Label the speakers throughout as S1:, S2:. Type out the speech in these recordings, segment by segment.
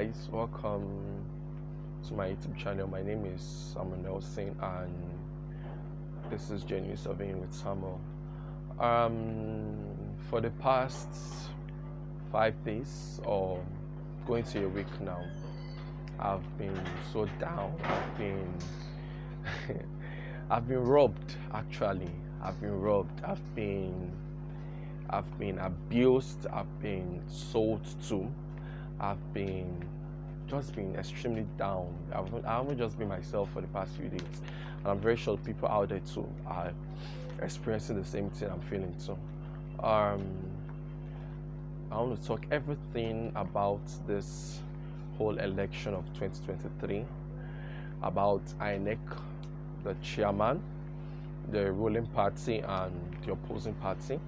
S1: guys, welcome to my YouTube channel. My name is Samuel Nelson and this is Genuine Surveying with Samuel. For the past 5 days or going to a week now, I've been so down. I've been robbed. Actually, I've been robbed. I've been abused. I've been sold to. I've been extremely down. I haven't just been myself for the past few days, and I'm very sure people out there too are experiencing the same thing I'm feeling too. I want to talk everything about this whole election of 2023, about Inec, the chairman, the ruling party, and the opposing party.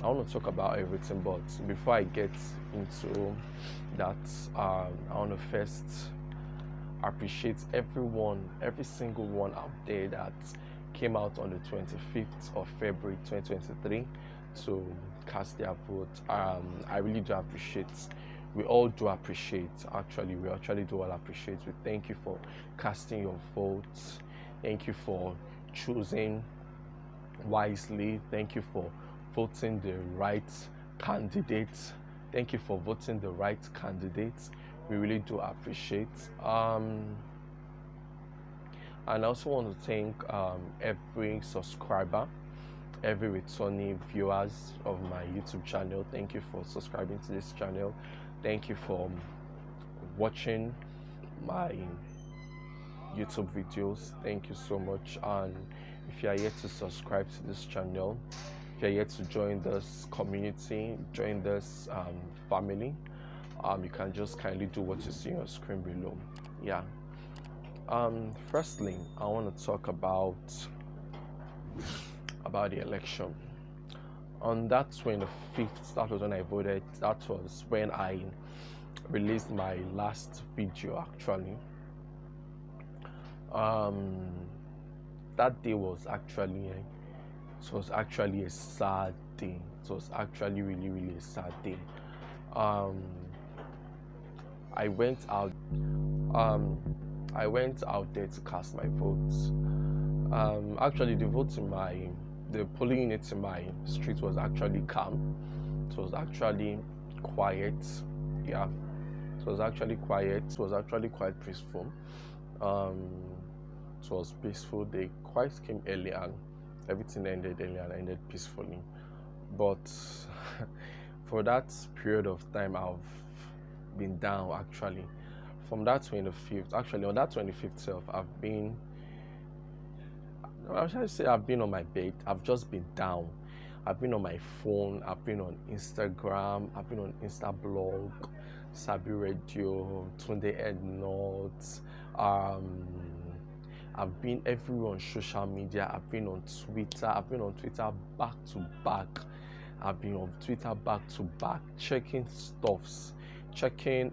S1: I want to talk about everything, but before I get into that, I want to first appreciate everyone, every single one out there that came out on the 25th of February 2023 to cast their vote. I really do appreciate. We all do appreciate. Actually, we actually do all appreciate. We thank you for casting your votes. Thank you for choosing wisely. Thank you for voting the right candidates. Thank you for voting the right candidates. We really do appreciate. And I also want to thank every subscriber, every returning viewers of my YouTube channel. Thank you for subscribing to this channel. Thank you for watching my YouTube videos. Thank you so much. And if you are yet to subscribe to this channel, if you're yet to join this community, join this family, you can just kindly do what you see on your screen below. Yeah. Firstly, I want to talk about the election. On that 25th, that was when I voted. That was when I released my last video. Actually, that day was actually. It was actually a sad day. It was actually really a sad day. I went out there to cast my votes. Actually, the polling unit in my street was actually calm. It was actually quiet. Yeah, it was actually quiet. It was actually quite peaceful. It was peaceful. They quite came early and everything ended early and ended peacefully. But for that period of time, I've been down. Actually, from that 25th, actually on that 25th self, I've been on my bed. I've just been down. I've been on my phone. I've been on Instagram. I've been on Instablog, Sabi Radio, Tunde Ed Notes. I've been everywhere on social media. I've been on Twitter. I've been on Twitter back to back. I've been on Twitter back to back, checking stuffs, checking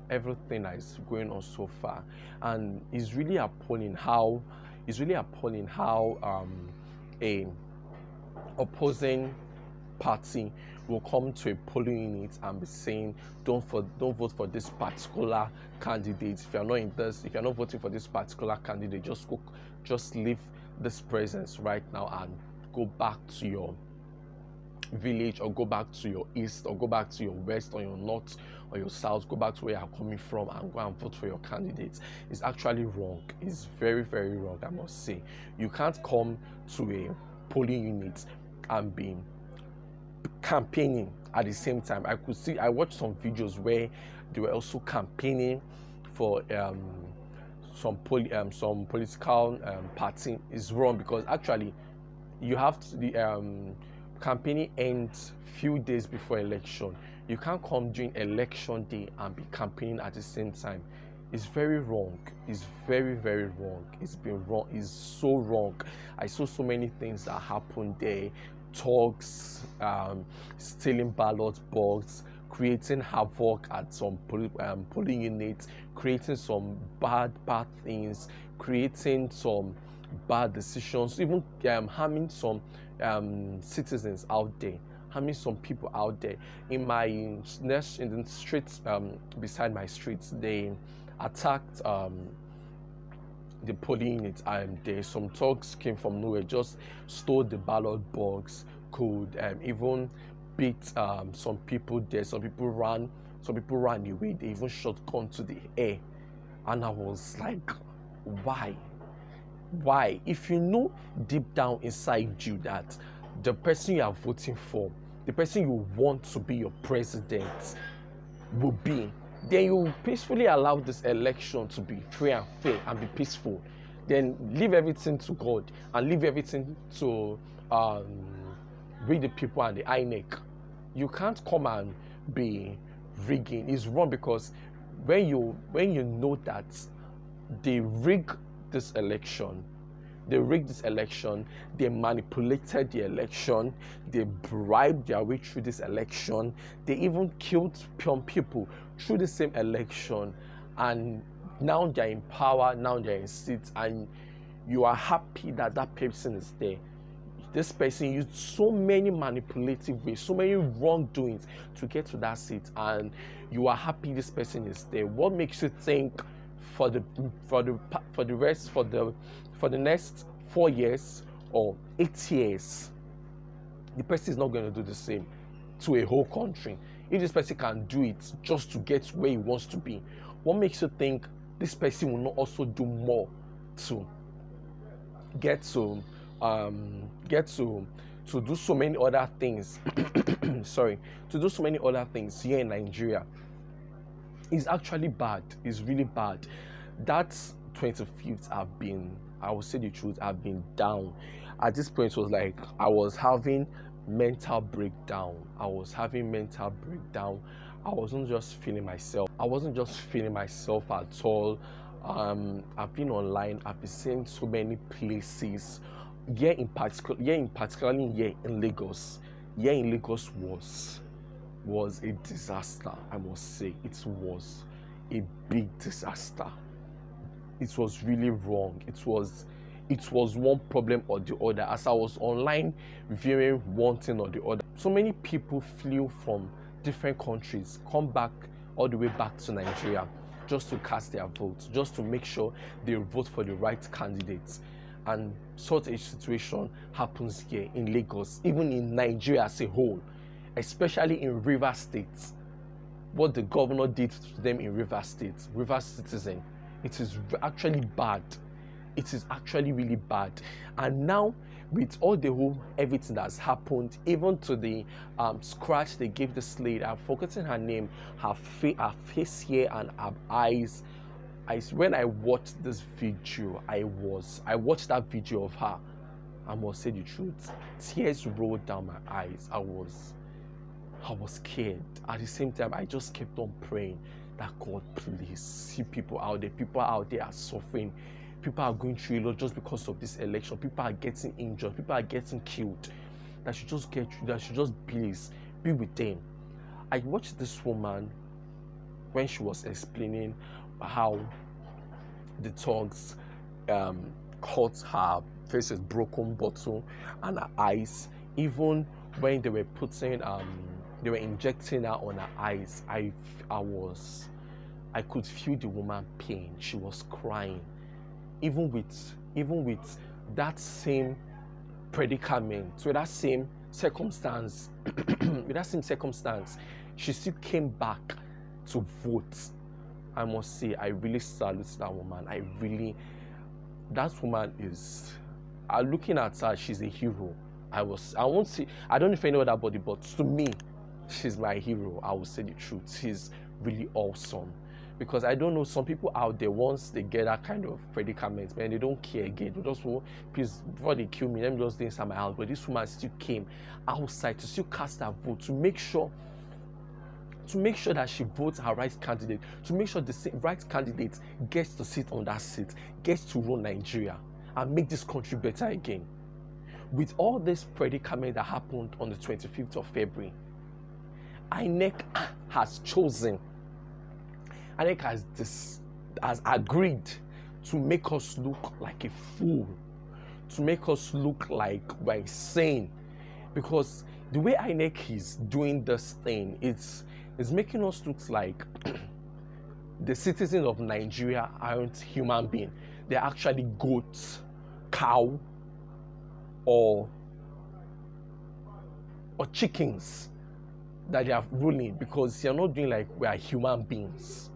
S1: everything that is going on so far. And it's really appalling how a opposing party will come to a polling unit and be saying, don't vote for this particular candidate. If you're not voting for this particular candidate, just leave this presence right now and go back to your village, or go back to your east, or go back to your west, or your north, or your south. Go back to where you're coming from and go and vote for your candidates. It's actually wrong. It's very wrong, I must say. You can't come to a polling unit and be campaigning at the same time. I watched some videos where they were also campaigning for some political party. Is wrong, because actually you have to, the campaigning ends few days before election. You can't come during election day and be campaigning at the same time. It's very wrong. It's very wrong. It's been wrong. It's so wrong. I saw so many things that happened there. Talks, stealing ballot box, creating havoc at some polling units, creating some bad things, creating some bad decisions, even harming some citizens out there. harming some people out there. In the streets beside my streets, they attacked the polling unit, and there some thugs came from nowhere, just stole the ballot box, could even beat some people there. Some people ran away. They even shot gun to the air, and I was like, why? If you know deep down inside you that the person you are voting for, the person you want to be your president will be, then you peacefully allow this election to be free and fair and be peaceful. Then leave everything to God and leave everything to we the people and the Inec. You can't come and be rigging. It's wrong, because when you know that they rigged this election, they manipulated the election, they bribed their way through this election, they even killed some people through the same election, and now they're in power, now they're in seats, and you are happy that that person is there. This person used so many manipulative ways, so many wrongdoings to get to that seat, and you are happy this person is there. What makes you think for the next 4 years or 8 years, the person is not going to do the same to a whole country? If this person can do it just to get where he wants to be, what makes you think this person will not also do more to get to do so many other things? Sorry, to do so many other things here in Nigeria? Is actually bad. It's really bad. That 25th, I will say the truth, I've been down. At this point, it was like I was having mental breakdown. I wasn't just feeling myself. At all. I've been online. I've been seeing so many places. Particularly here in Lagos. Here in Lagos was a disaster. I must say, it was a big disaster. It was really wrong. It was one problem or the other. As I was online viewing one thing or the other, so many people flew from different countries, come back all the way back to Nigeria just to cast their votes, just to make sure they vote for the right candidates. And such a situation happens here in Lagos, even in Nigeria as a whole, especially in River State. What the governor did to them in River State, River citizen, it is actually bad. It is actually really bad. And now, with all the whole everything that's happened, even to the scratch they gave this lady, I've forgotten her name, her face here and her eyes. When I watched this video, I watched that video of her, I must say the truth, tears rolled down my eyes. I was scared. At the same time, I just kept on praying that God, please see people out there. People out there are suffering. People are going through a lot just because of this election. People are getting injured. People are getting killed. That should just please be with them. I watched this woman when she was explaining how the thugs caught her face with broken bottle and her eyes. Even when they were they were injecting her on her eyes, I could feel the woman pain. She was crying. Even with that same predicament, with that same circumstance, she still came back to vote. I must say, I really salute that woman. That woman is, looking at her, she's a hero. I don't know if I know that body, but to me, she's my hero. I will say the truth. She's really awesome. Because I don't know, some people out there, once they get that kind of predicament, man, they don't care again. They just want, please, before they kill me, let me just stay inside my house. But this woman still came outside to still cast her vote, to make sure that she votes her right candidate, to make sure the right candidate gets to sit on that seat, gets to run Nigeria and make this country better again. With all this predicament that happened on the 25th of February, Inec has agreed to make us look like a fool, to make us look like we're insane. Because the way Inec is doing this thing, it's making us look like the citizens of Nigeria aren't human beings. They're actually goats, cow, or chickens that they are ruling, because you're not doing like we are human beings.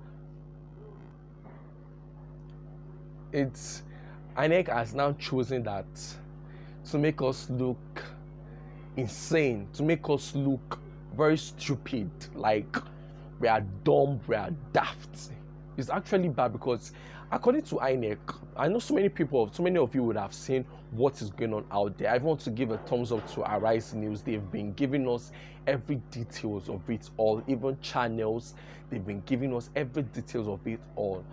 S1: It's Inec has now chosen that to make us look insane, to make us look very stupid, like we are dumb, we are daft. It's actually bad, because according to Inec, I know so many of you would have seen what is going on out there. I want to give a thumbs up to Arise News. They've been giving us every details of it all, even channels. They've been giving us every details of it all.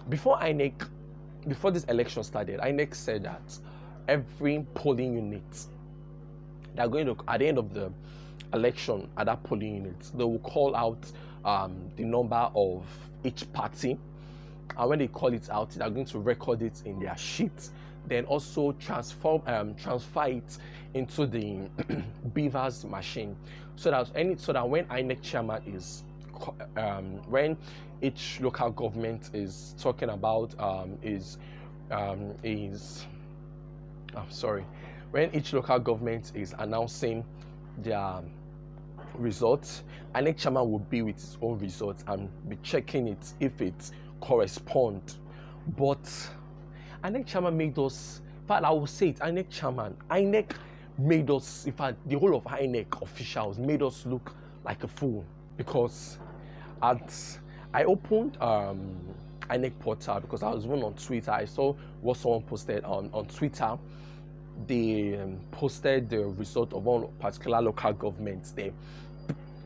S1: Before this election started, Inec said that every polling unit, they're going to, at the end of the election, at that polling unit, they will call out the number of each party, and when they call it out, they're going to record it in their sheet, then also transfer it into the beavers machine, so that when Inec chairman is when each local government is talking about when each local government is announcing their results, Inec chairman will be with his own results and be checking it if it corresponds. But Inec chairman made us, in fact, I will say it, Inec made us, in fact, the whole of Inec officials made us look like a fool, because I opened Inec portal because I was even on Twitter. I saw what someone posted on Twitter. They posted the result of one particular local government there.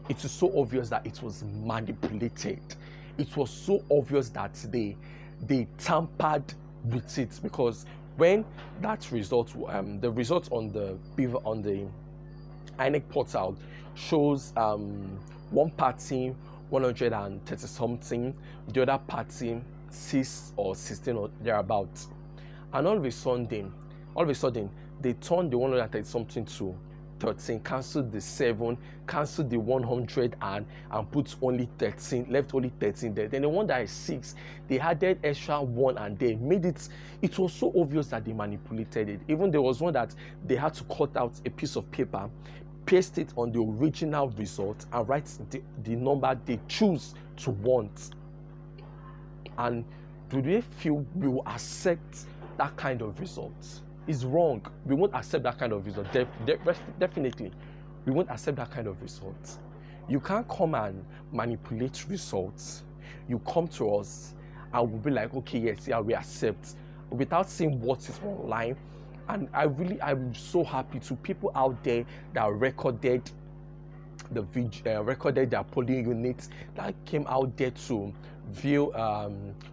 S1: It is so obvious that it was manipulated. It was so obvious that they tampered with it, because when that result, the result on the Inec portal shows one party 130 something, the other party 6 or 16 or thereabouts, and all of a sudden they turned the 130 something to 13, cancelled the 7, cancelled the 100 and put only 13, left only 13 there. Then the one that is 6, they added extra 1 and they made it. It was so obvious that they manipulated it. Even there was one that they had to cut out a piece of paper, paste it on the original result, and write the number they choose to want. And do they feel we will accept that kind of result? It's wrong. We won't accept that kind of result. Definitely, we won't accept that kind of result. You can't come and manipulate results. You come to us and we'll be like, okay, yes, yeah, we accept, without seeing what is online. And I'm so happy to people out there that recorded the video, recorded their polling units, that came out there to view,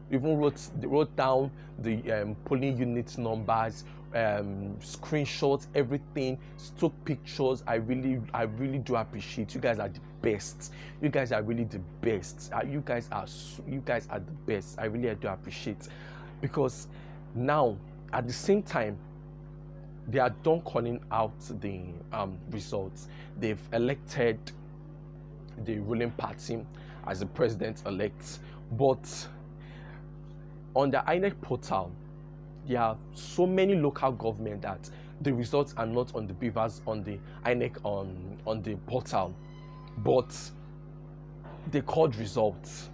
S1: even wrote down the polling unit numbers, screenshots, everything, took pictures. I really do appreciate you guys. Are the best. You guys are really the best. You guys are the best. I really do appreciate, because now at the same time they are done calling out the results. They've elected the ruling party as the president-elect, but on the Inec portal, there are so many local government that the results are not on the beavers, on the Inec on the portal, but they called results.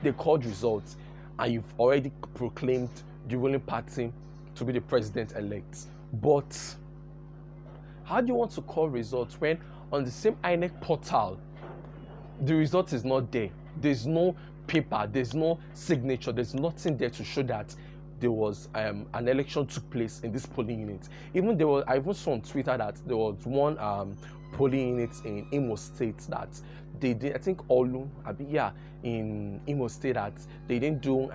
S1: And you've already proclaimed the ruling party to be the president-elect. But how do you want to call results when on the same Inec portal the result is not there? There's no paper, there's no signature, there's nothing there to show that there was an election took place in this polling unit. I even saw on Twitter that there was one polling unit in Imo State that they did, I think in Imo State, that they didn't do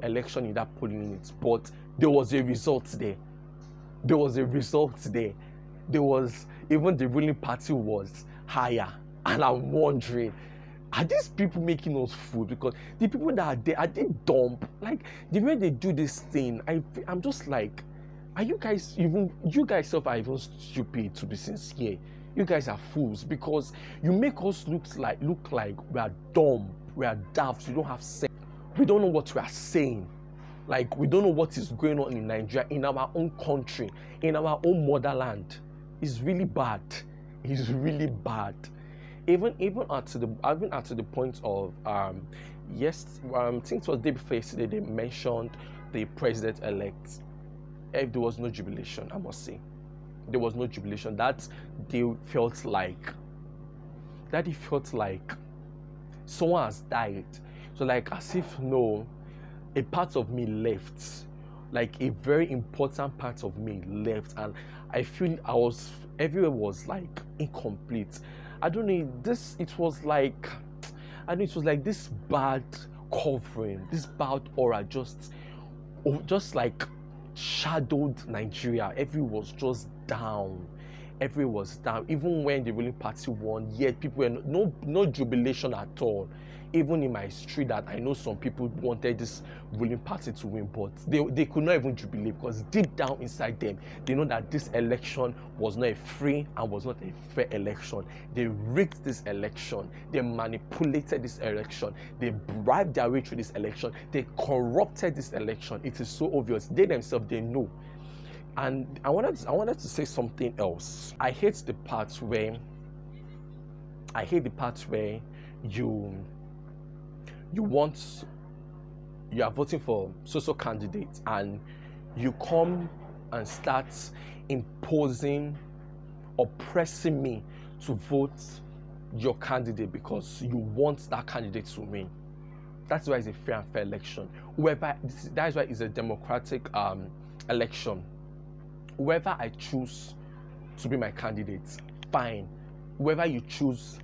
S1: election in that polling unit, but there was a result there. There was even the ruling party was higher, and I'm wondering, are these people making us fool? Because the people that are there, are they dumb? Like, the way they do this thing, I'm just like, Are you guys even, you guys self are even stupid, to be sincere? You guys are fools, because you make us look like we are dumb, we are daft, we don't have sense, we don't know what we are saying. Like, we don't know what is going on in Nigeria, in our own country, in our own motherland. It's really bad. It's really bad. Even at the point of yes, I think it was the day before yesterday, they mentioned the president-elect. There was no jubilation, I must say. There was no jubilation. That they felt like someone has died. So, like, as if no, a part of me left, like a very important part of me left, and I feel everywhere was like incomplete. I don't know, it was like this bad covering, this bad aura just like shadowed Nigeria. Everyone was just down. Everyone was down. Even when the ruling party won, yet people were no jubilation at all. Even in my street, that I know some people wanted this ruling party to win, but they could not even jubilate, because deep down inside them, they know that this election was not a free and was not a fair election. They rigged this election. They manipulated this election. They bribed their way through this election. They corrupted this election. It is so obvious. They themselves, they know. And I wanted to say something else. I hate the part where you are voting for so candidates, and you come and start oppressing me to vote your candidate because you want that candidate to win. That's why it's a fair and fair election. That is why it's a democratic election. Whoever I choose to be my candidate, fine. Whoever you choose,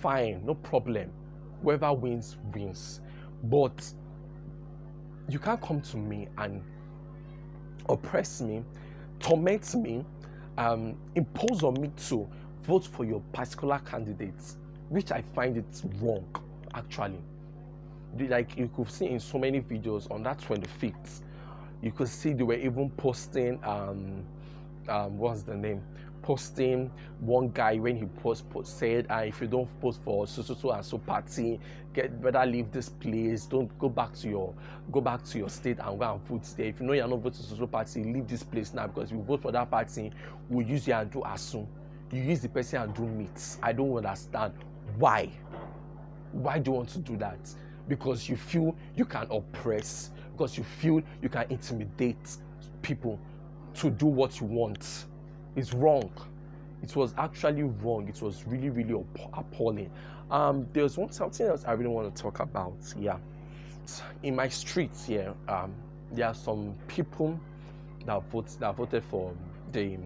S1: fine, no problem. Whoever wins, wins. But you can't come to me and oppress me, torment me, impose on me to vote for your particular candidate, which I find it wrong, actually. Like, you could see in so many videos on that 25th, you could see they were even posting what's the name? Posting one guy when he said, if you don't vote for so and so party, better leave this place. Don't go back to your state and go and vote there. If you know you're not voting so party, leave this place now, because if you vote for that party, we'll use you and do asun. You use the person and do meat. I don't understand why. Why do you want to do that? Because you feel you can oppress, because you feel you can intimidate people to do what you want. It's wrong. It was actually wrong. It was really, really appalling. There's something else I really want to talk about. Yeah, in my streets here, there are some people that voted for the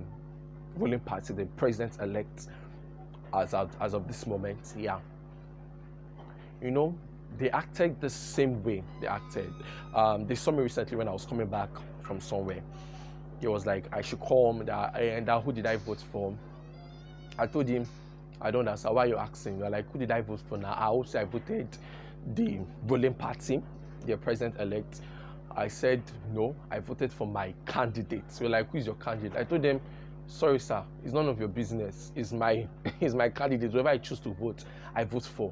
S1: ruling party, the president-elect, as of this moment. Yeah, you know, they acted the same way they acted. They saw me recently when I was coming back from somewhere. He was like, I should come, and who did I vote for? I told him, I don't understand why you're asking. You're like, who did I vote for now? I also voted the ruling party, the president-elect. I said, no, I voted for my candidate. So like, who is your candidate? I told them, sorry, sir, it's none of your business. It's my candidate. Whoever I choose to vote, I vote for.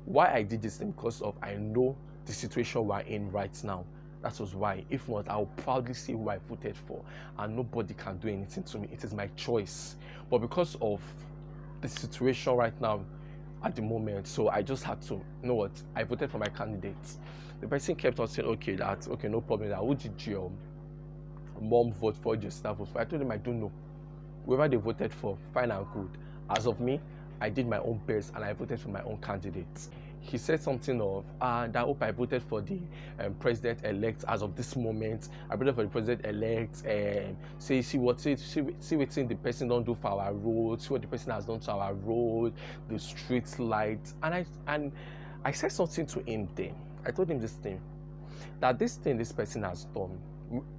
S1: Why I did this thing? Because I know the situation we're in right now. That was why. If not, I'll proudly say who I voted for, and nobody can do anything to me. It is my choice. But because of the situation right now, at the moment, so I just had to, you know what, I voted for my candidate. The person kept on saying, okay, no problem. Who did your mom vote for? Your staff vote for? I told them I don't know. Whoever they voted for, fine and good. As of me, I did my own best and I voted for my own candidate. He said something of, I hope I voted for the president-elect as of this moment. I voted for the president-elect. See what the person don't do for our road. See what the person has done to our road, the street lights. And I said something to him then. I told him this thing, that this thing this person has done.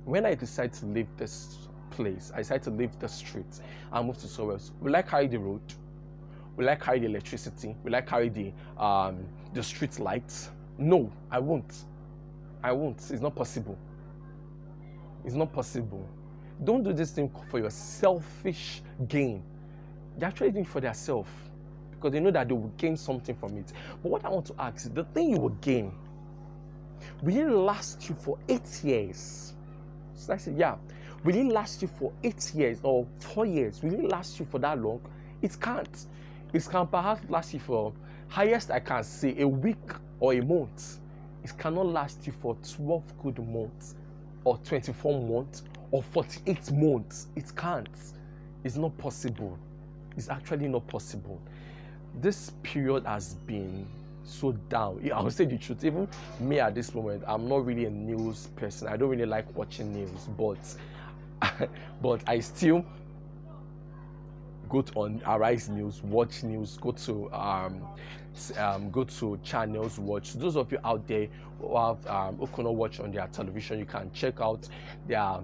S1: When I decide to leave this place, I decide to leave the street and move to somewhere else. Will I carry the road? Will I carry the electricity? Will I carry the street lights? No, I won't. It's not possible. It's not possible. Don't do this thing for your selfish gain. They're actually doing it for themselves because they know that they will gain something from it. But what I want to ask is, the thing you will gain, will it last you for 8 years? So I said, yeah. Will it last you for 8 years or 4 years? Will it last you for that long? It can't. It can perhaps last you for, highest I can say, a week or a month. It cannot last you for 12 good months or 24 months or 48 months. It can't. It's not possible. It's actually not possible. This period has been so down. I will say the truth. Even me at this moment, I'm not really a news person. I don't really like watching news, but I still go on Arise News, watch news, go to channels, watch. Those of you out there who have who cannot watch on their television, you can check out their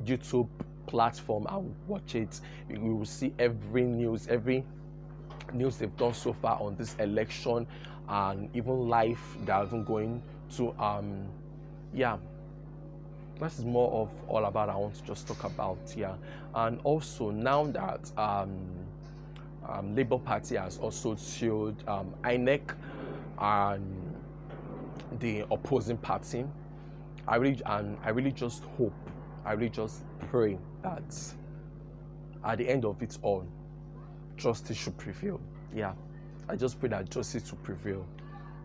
S1: YouTube platform and watch it. You will see every news they've done so far on this election, and even live they're even going to yeah. This is more of all about I want to just talk about. Yeah. And also now that Labour Party has also sued Inec and the opposing party, I really just hope, I really just pray that at the end of it all, justice should prevail. Yeah, I just pray that justice should prevail,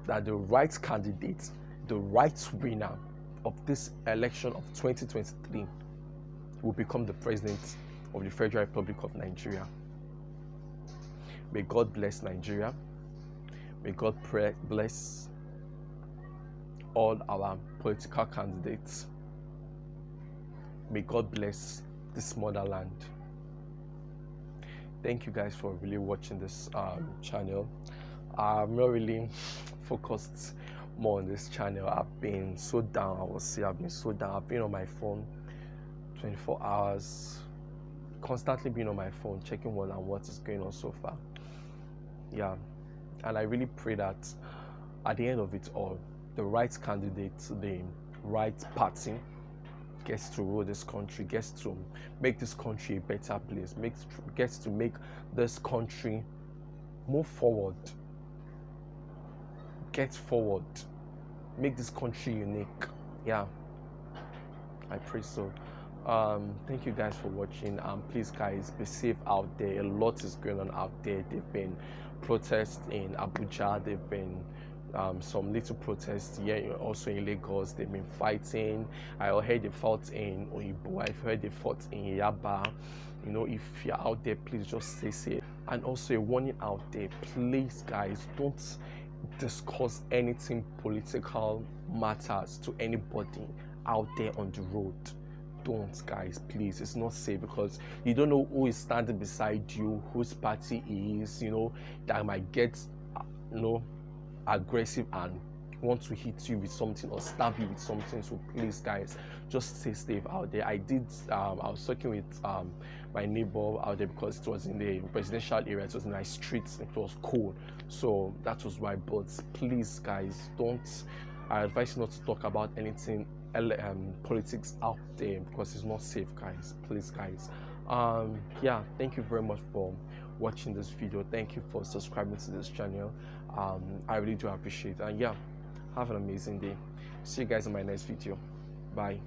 S1: that the right candidate, the right winner of this election of 2023 will become the president of the Federal Republic of Nigeria. May God bless Nigeria. May God bless all our political candidates. May God bless this motherland. Thank you guys for really watching this channel. I'm not really focused more on this channel. I've been so down. I will say I've been so down. I've been on my phone 24 hours, constantly being on my phone, checking what is going on so far. Yeah, and I really pray that at the end of it all, the right candidate, the right party gets to rule this country, gets to make this country a better place, gets to make this country move forward, get forward, make this country unique. Yeah, I pray so. Thank you guys for watching. Please guys, be safe out there. A lot is going on out there. They've been protests in Abuja, they've been some little protests here also in Lagos. They've been fighting. I heard they fought in Oyibo, I've heard they fought in Yaba. You know, if you're out there, please just stay safe. And also a warning out there, please guys, don't discuss anything political matters to anybody out there on the road. Don't, guys, please. It's not safe because you don't know who is standing beside you, whose party is, you know, that might get aggressive and want to hit you with something or stab you with something. So please guys, just stay safe out there. I was talking with my neighbor out there because it was in the residential area, it was in my streets, it was cold, so that was why. But please guys, I advise you not to talk about anything politics out there because it's not safe, guys. Please guys. Yeah, thank you very much for watching this video. Thank you for subscribing to this channel. I really do appreciate it. And yeah, have an amazing day. See you guys in my next video. Bye.